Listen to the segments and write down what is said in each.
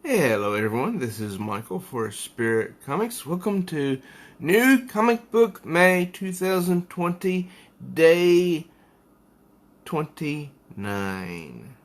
Hello everyone, this is Michael for Spirit Comics. Welcome to New Comic Book May 2020, Day 29.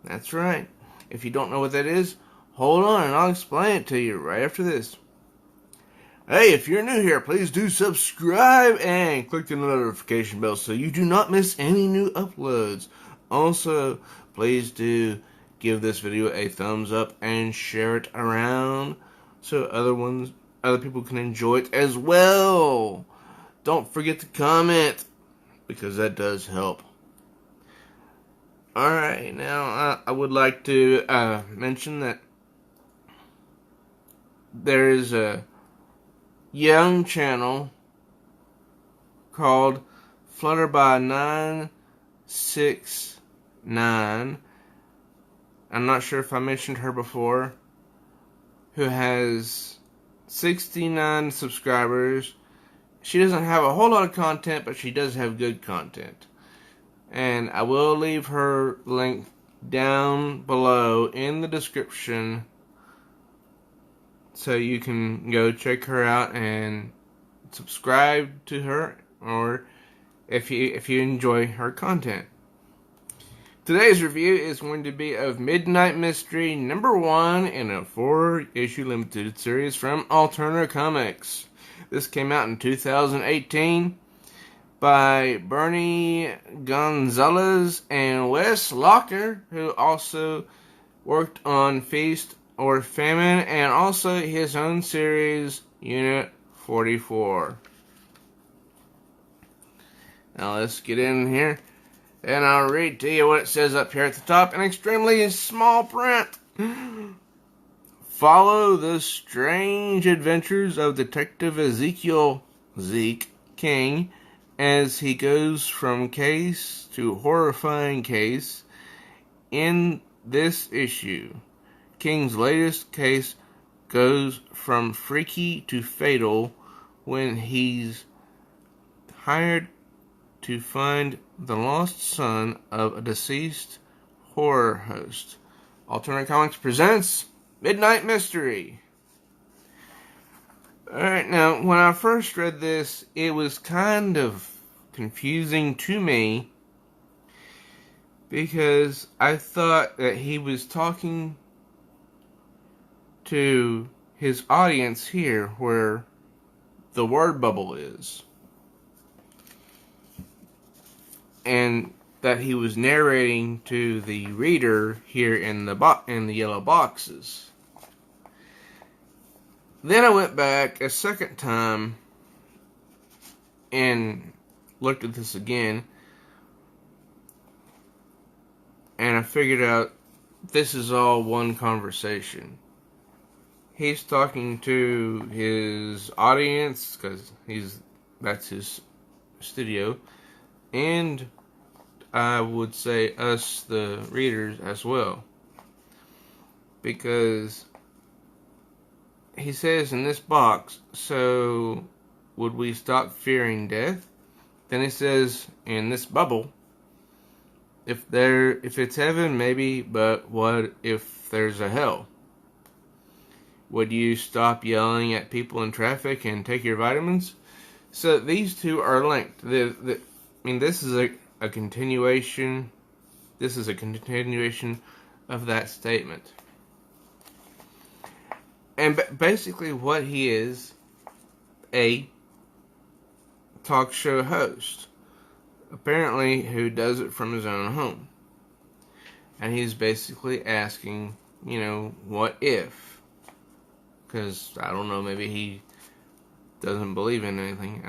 That's right. If you don't know what that is, hold on and I'll explain it to you right after this. Hey, if you're new here, please do subscribe and click the notification bell so you do not miss any new uploads. Also, please do give this video a thumbs up and share it around so other people can enjoy it as well. Don't forget to comment because that does help. Alright, now I would like to mention that there is a young channel called Flutterby969. I'm not sure if I mentioned her before, who has 69 subscribers. She doesn't have a whole lot of content, but she does have good content. And I will leave her link down below in the description so you can go check her out and subscribe to her, or if you enjoy her content. Today's review is going to be of Midnight Mystery #1 in a 4-issue limited series from Alterna Comics. This came out in 2018 by Bernie Gonzalez and Wes Locher, who also worked on Feast or Famine and also his own series, Unit 44. Now let's get in here. And I'll read to you what it says up here at the top in extremely small print. Follow the strange adventures of Detective Ezekiel Zeke King as he goes from case to horrifying case in this issue. King's latest case goes from freaky to fatal when he's hired to find the lost son of a deceased horror host. Alterna Comics presents Midnight Mystery. Alright, now, when I first read this, it was kind of confusing to me because I thought that he was talking to his audience here where the word bubble is, and that he was narrating to the reader here in the yellow boxes. Then I went back a second time and looked at this again, and I figured out this is all one conversation. He's talking to his audience because that's his studio, and I would say us, the readers, as well. Because he says in this box, so would we stop fearing death? Then he says in this bubble, if it's heaven, maybe, but what if there's a hell? Would you stop yelling at people in traffic and take your vitamins? So these two are linked. This is a continuation. This is a continuation of that statement. And basically what he is, a talk show host, apparently, who does it from his own home. And he's basically asking, what if? Because, I don't know, maybe he doesn't believe in anything.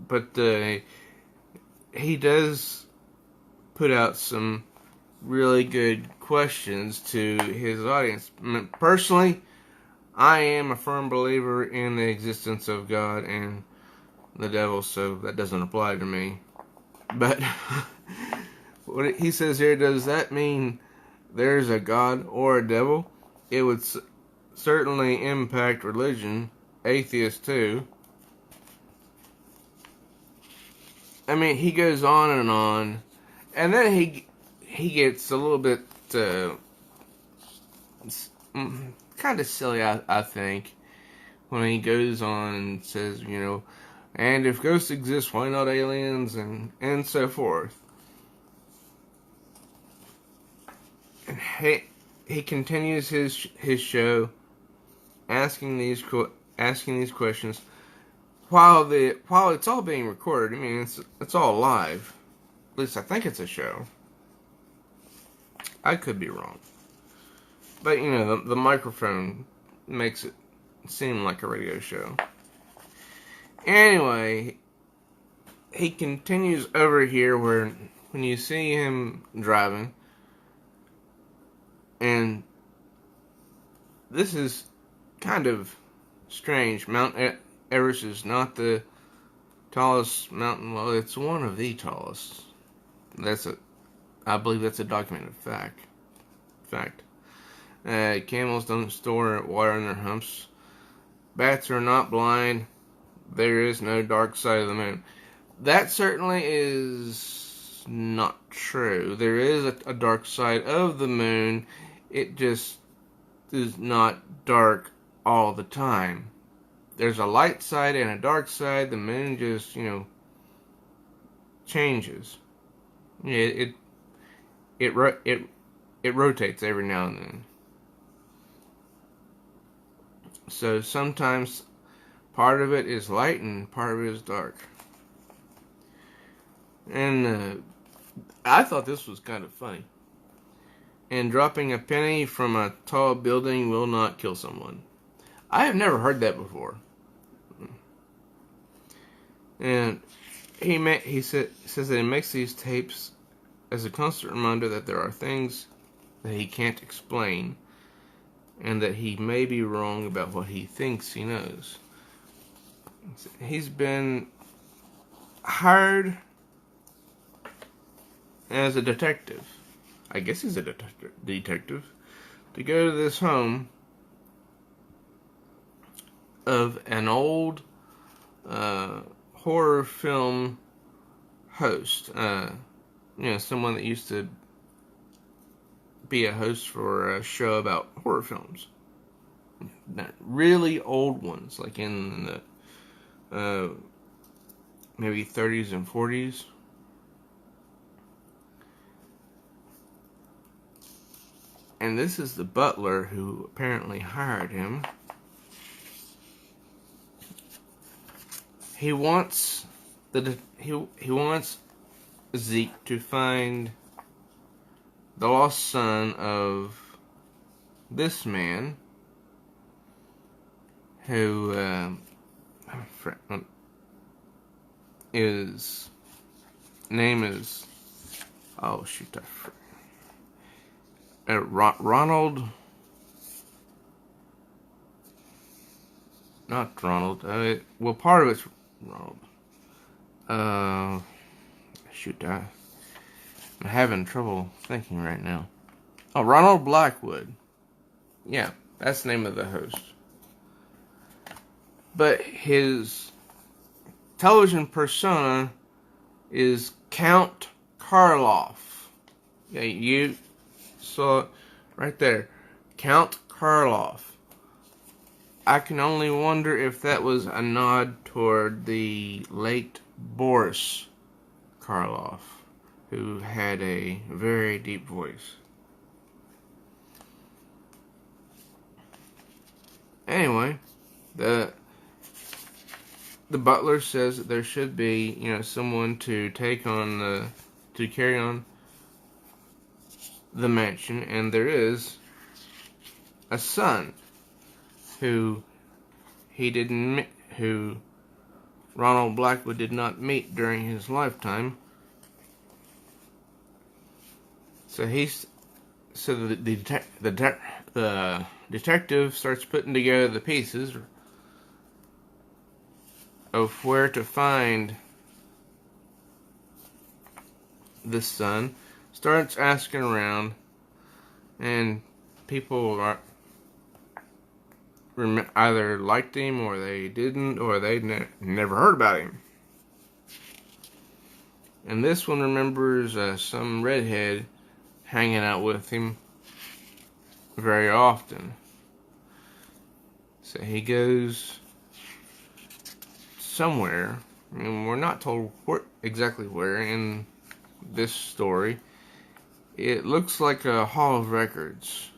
But he does put out some really good questions to his audience. Personally, I am a firm believer in the existence of God and the devil, so that doesn't apply to me. But what he says here, does that mean there's a God or a devil? It would certainly impact religion, atheists too. I mean, he goes on, and then he gets a little bit kind of silly, I think, when he goes on and says, and if ghosts exist, why not aliens, and so forth. And he continues his show, asking these questions while it's all being recorded. I mean, it's all live. At least I think it's a show. I could be wrong, but the microphone makes it seem like a radio show. Anyway, he continues over here where when you see him driving, and this is kind of strange. Mount Everest is not the tallest mountain. Well, it's one of the tallest. I believe that's a documented fact. Camels don't store water in their humps. Bats are not blind. There is no dark side of the moon. That certainly is not true. There is a dark side of the moon. It just is not dark all the time. There's a light side and a dark side. The moon just, changes. It rotates every now and then. So sometimes part of it is light and part of it is dark. And I thought this was kind of funny. And dropping a penny from a tall building will not kill someone. I have never heard that before. And he says that he makes these tapes as a constant reminder that there are things that he can't explain, and that he may be wrong about what he thinks he knows. He's been hired as a detective. I guess he's a detective to go to this home of an old horror film host. Someone that used to be a host for a show about horror films. Really old ones, like in the maybe 30s and 40s. And this is the butler who apparently hired him. He wants he wants Zeke to find the lost son of this man who his name is Ronald, not Ronald. Part of it's Ronald. I'm having trouble thinking right now. Oh, Ronald Blackwood. Yeah, that's the name of the host. But his television persona is Count Karloff. Yeah, you saw it right there. Count Karloff. I can only wonder if that was a nod toward the late Boris Karloff, who had a very deep voice. Anyway, the butler says that there should be, someone to carry on the mansion, and there is a son who Ronald Blackwood did not meet during his lifetime. So the detective starts putting together the pieces of where to find this son. Starts asking around, and people either liked him or they didn't, or they never heard about him. And this one remembers some redhead hanging out with him very often. So he goes somewhere, and we're not told exactly where in this story. It looks like a Hall of Records,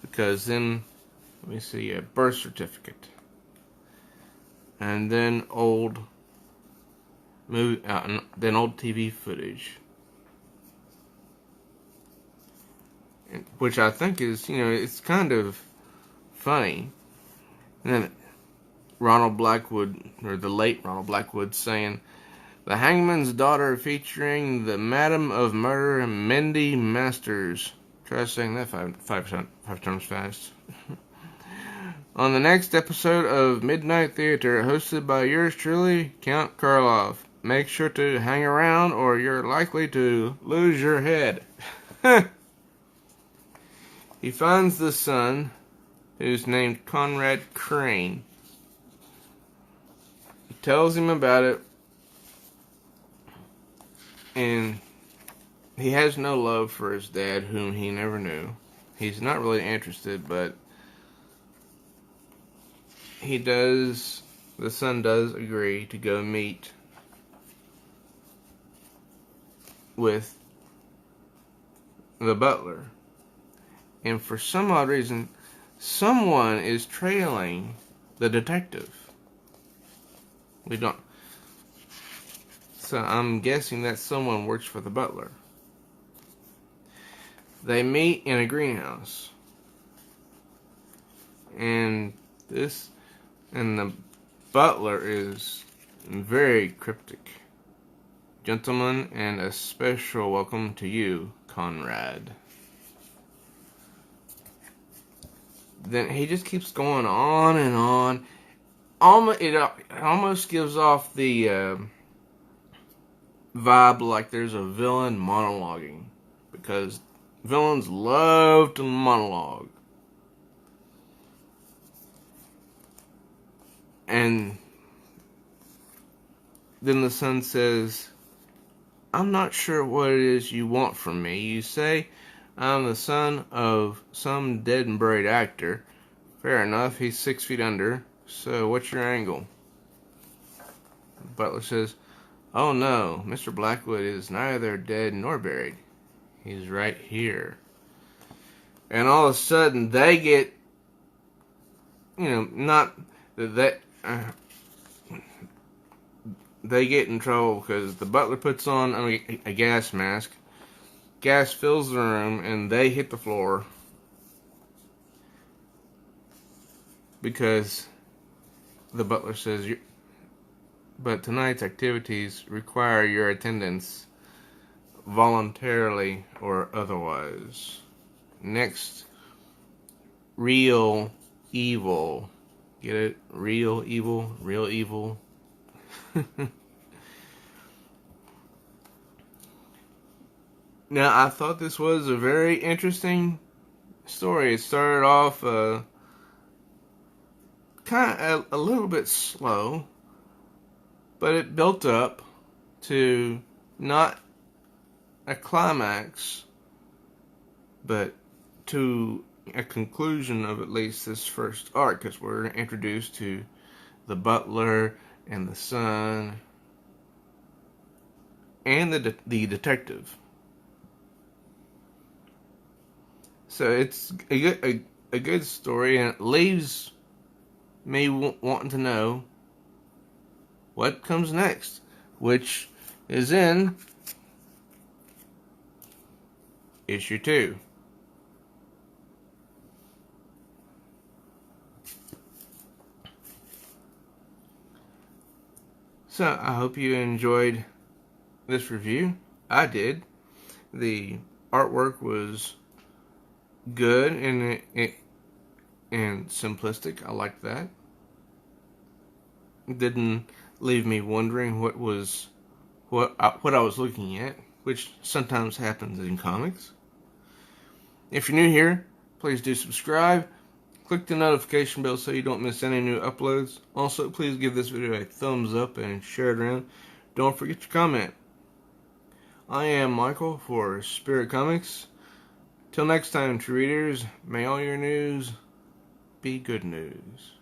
because then, let me see, a birth certificate, and then old movie, then old TV footage, which I think is, it's kind of funny. And then Ronald Blackwood, or the late Ronald Blackwood, saying, "The Hangman's Daughter," featuring the Madam of Murder, Mindy Masters. Try saying that five times fast. On the next episode of Midnight Theater, hosted by yours truly, Count Karloff. Make sure to hang around or you're likely to lose your head. He finds the son, who's named Conrad Crane. He tells him about it, and he has no love for his dad, whom he never knew. He's not really interested, but the son does agree to go meet with the butler. And for some odd reason, someone is trailing the detective. So I'm guessing that someone works for the butler. They meet in a greenhouse. And the butler is very cryptic. "Gentlemen, and a special welcome to you, Conrad." Then he just keeps going on and on. It almost gives off the vibe like there's a villain monologuing, because villains love to monologue. And then the son says, "I'm not sure what it is you want from me. You say I'm the son of some dead and buried actor. Fair enough, he's 6 feet under. So what's your angle?" The butler says, "Oh no, Mr. Blackwood is neither dead nor buried. He's right here." And all of a sudden, they get, they get in trouble because the butler puts on a gas mask. Gas fills the room, and they hit the floor because the butler says, "But tonight's activities require your attendance, voluntarily or otherwise." Next, real evil. Get it? Real evil, real evil. Now, I thought this was a very interesting story. It started off kind of a little bit slow, but it built up to not a climax, but to a conclusion of at least this first arc, because we're introduced to the butler and the son and the detective. So it's a good story, and it leaves me wanting to know what comes next, which is in issue 2. So I hope you enjoyed this review. I did. The artwork was good and simplistic. I liked that. It didn't leave me wondering what I was looking at, which sometimes happens in comics. If you're new here, please do subscribe. Click the notification bell so you don't miss any new uploads. Also, please give this video a thumbs up and share it around. Don't forget to comment. I am Michael for Spirit Comics. Till next time, true readers, may all your news be good news.